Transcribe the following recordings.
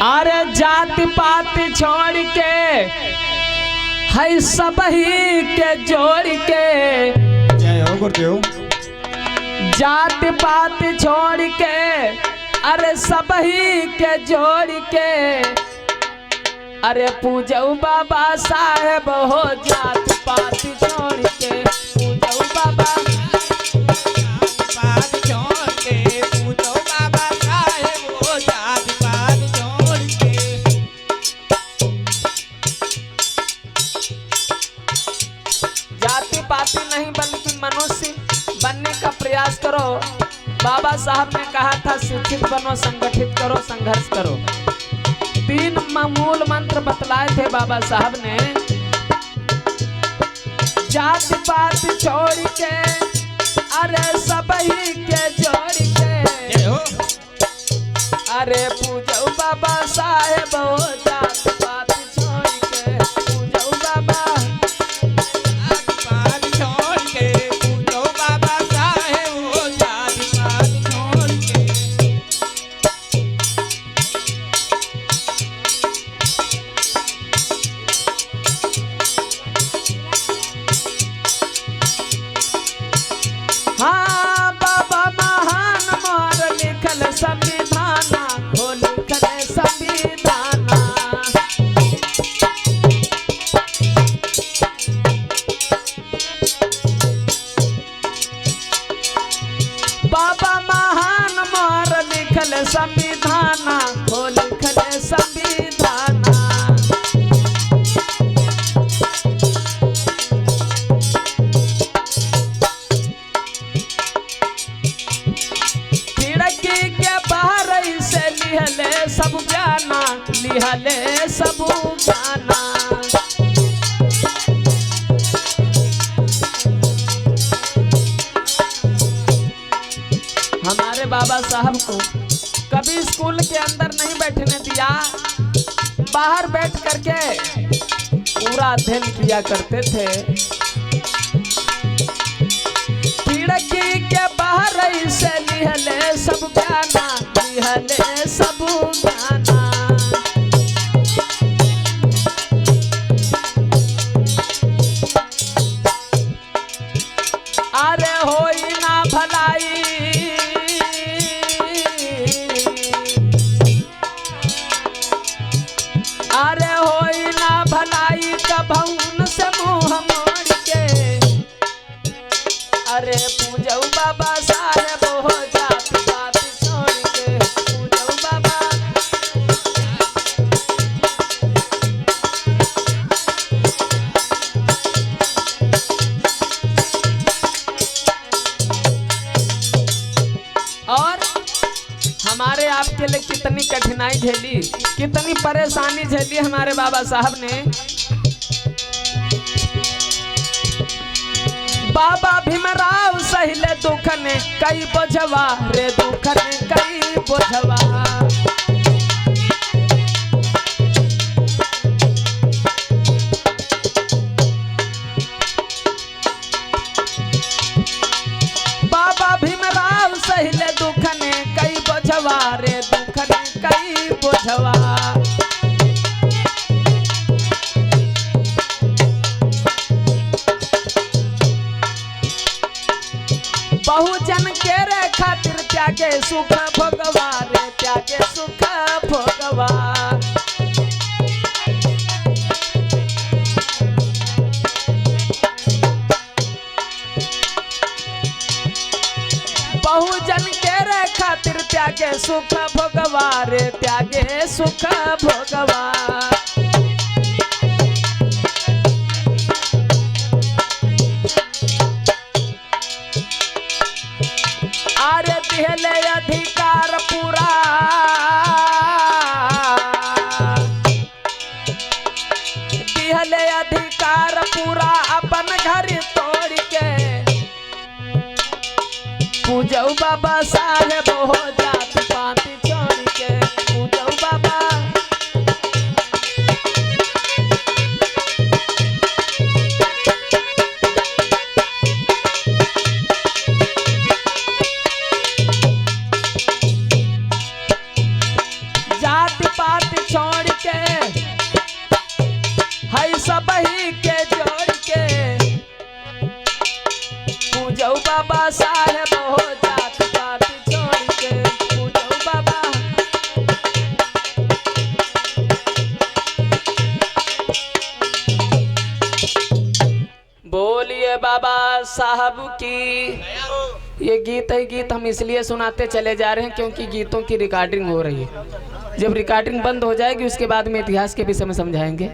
अरे जाति पात छोड़ के है सबही के जोड़ के, जय हो गुरुदेव। जात पात छोड़ के अरे सबही के जोड़ के, अरे पूजऊ बाबा साहेब हो जात पात छोड़ के, पूजऊ बाबा पात छोड़ के, पूजो बाबा साहेब हो जात पात छोड़ के। जाति पाति नहीं बल्कि मनुष्य बनने का प्रयास करो। बाबा साहब ने कहा था शिक्षित बनो, संगठित करो, संघर्ष करो। 3 मूल मंत्र बतलाए थे बाबा साहब ने। जात पात छोड़ के अरे सबही के जोड़ के, जय हो। अरे पूजो बाबा साहेब हो जात पात छोड़ के, पूजो बाबा पात छोड़ के, पूजो बाबा साहेब हो जात पात छोड़ के। हाँ बाबा महान मोर लिखल संविधाना, हो लिखल संविधाना। बाबा महान मोर लिखल संविधाना, हो लिखल संविधाना। खिड़की के बाहर से लिहले सब गाना, लिहले सब गाना। हमारे बाबा साहब को कभी स्कूल के अंदर नहीं बैठने दिया, बाहर बैठ करके पूरा अध्ययन किया करते थे। खिड़की के बाहर से लिहले सब गाना, लिहले सब गाना। अरे होई ना भलाई, अरे होई ना भलाई कभौन से मुंह मोड़ के, अरे पूजऊ बाबा साहेब हो जात पात छोड़ के, पूजऊ बाबा। और हमारे आपके लिए कितनी कठिनाई झेली, कितनी परेशानी झेली हमारे बाबा साहब ने। बाबा भीमराव सहिले दुख ने कई बोझवा, रे दुख ने कई बोझवा। बाबा भीमराव सहिले दुख ने कई बोझवा, रे दुख ने कई बोझवा। बहुजन के रे खातिर त्यागे सुख भोगवा, रे त्यागे सुख भोगवा। बहुजन के रे खातिर त्यागे सुख भोगवा, रे त्यागे सुख भोगवा। अरे दिहले अधिकार पूरा, दिहले अधिकार पूरा अपन घर तोड़ के, पूजऊ बाबा साहेब हो जात पात छोड़ के, पूजऊ बाबा। जात पात साहब की। ये गीत है, गीत हम इसलिए सुनाते चले जा रहे हैं क्योंकि गीतों की रिकॉर्डिंग हो रही है। जब रिकॉर्डिंग बंद हो जाएगी उसके बाद में इतिहास के विषय में समझाएंगे।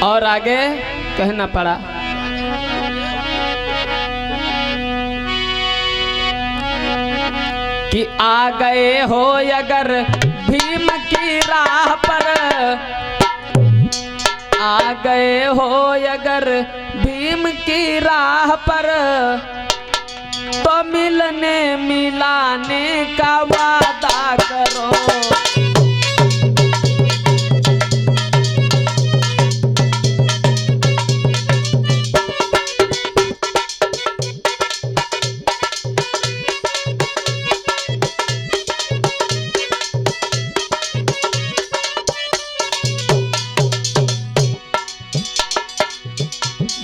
और आगे कहना पड़ा, कि आ गए हो अगर भीम की राह पर, आ गए हो अगर भीम की राह पर, तो मिलने मिलाने का वादा करो।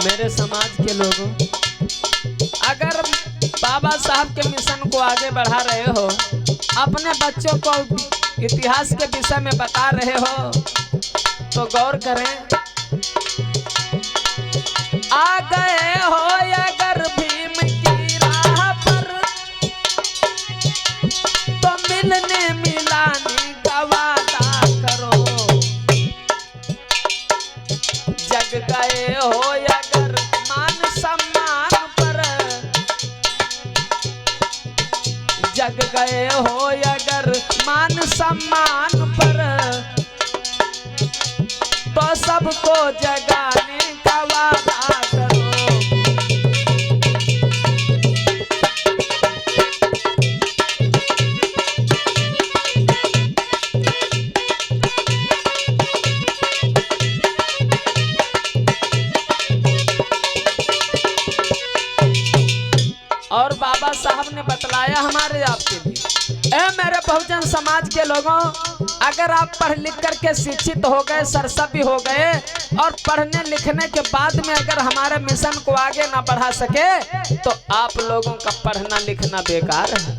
मेरे समाज के लोगों, अगर बाबा साहब के मिशन को आगे बढ़ा रहे हो, अपने बच्चों को इतिहास के विषय में बता रहे हो, तो गौर करें। आ गए हो अगर भीम की राह पर, तो मिलने मिलाने का वादा करो। जग गए हो अगर मान सम्मान पर, जग गए हो अगर मान सम्मान पर, तो सबको जगाने का वादा करो। और बाबा साहब ने बतलाया हमारे आपके लिए, ए मेरे बहुजन समाज के लोगों, अगर आप पढ़ लिख करके शिक्षित हो गए, सरसव्य हो गए, और पढ़ने लिखने के बाद में अगर हमारे मिशन को आगे ना बढ़ा सके, तो आप लोगों का पढ़ना लिखना बेकार है।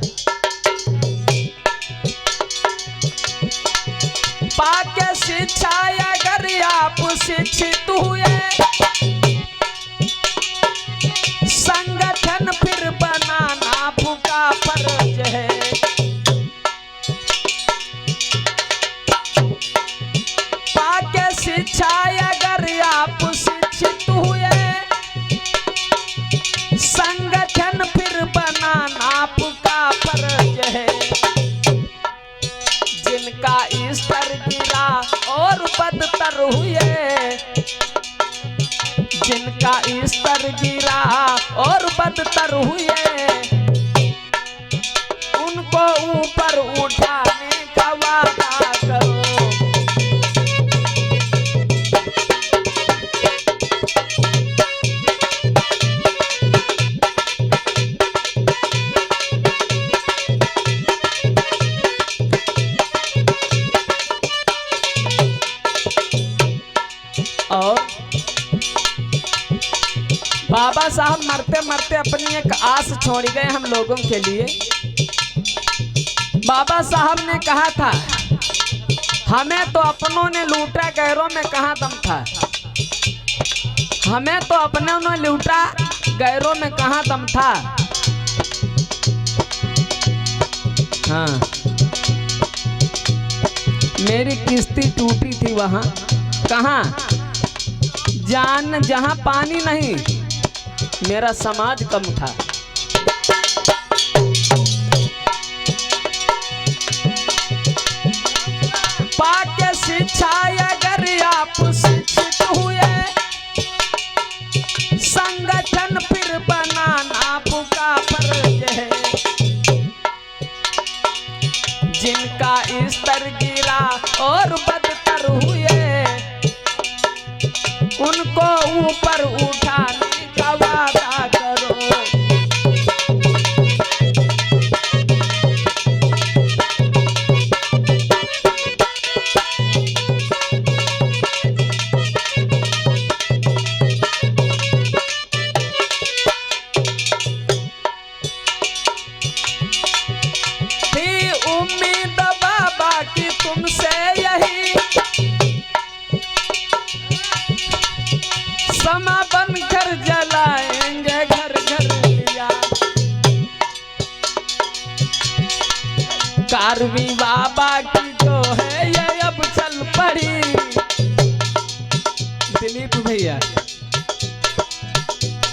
पाके शिक्षा अगर आप शिक्षित हुए, संगठन फिर बनाना भूखा फर्ज है। पाके शिक्षा अगर आप शिक्षित हुए, संगठन फिर बनाना भूखा फर्ज है। जिनका स्तर गिरा और बदतर हुए, जिनका स्तर गिरा और बदतर हुए, उनको ऊपर उठाने का वादा करो। और बाबा साहब मरते मरते अपनी एक आस छोड़ गए हम लोगों के लिए। बाबा साहब ने कहा था, हमें तो अपनों ने लूटा, गैरों में कहाँ दम था। हमें तो अपनों ने लूटा, गैरों में कहाँ दम था। हाँ, मेरी किस्ती टूटी थी वहां, कहाँ? जान जहां पानी नहीं, मेरा समाज कम था। पाके शिक्षा अगर आप शिक्षित हुए, संगठन फिर बनाना भूखा फर्ज है। जिनका स्तर गिरा और बदतर हुए, उनको ऊपर उठाने का वादा करो। कारवी बाबा की जो है ये अब चल पड़ी। दिलीप भैया,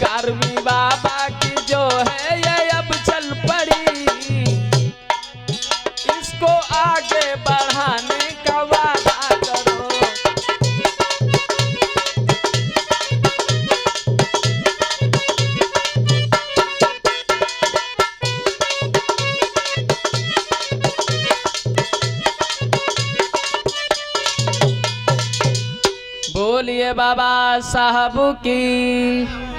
कारवी बाबा की जो है ये अब चल पड़ी, इसको आगे बढ़ाने का वादा करो। बोलिए बाबा साहब की।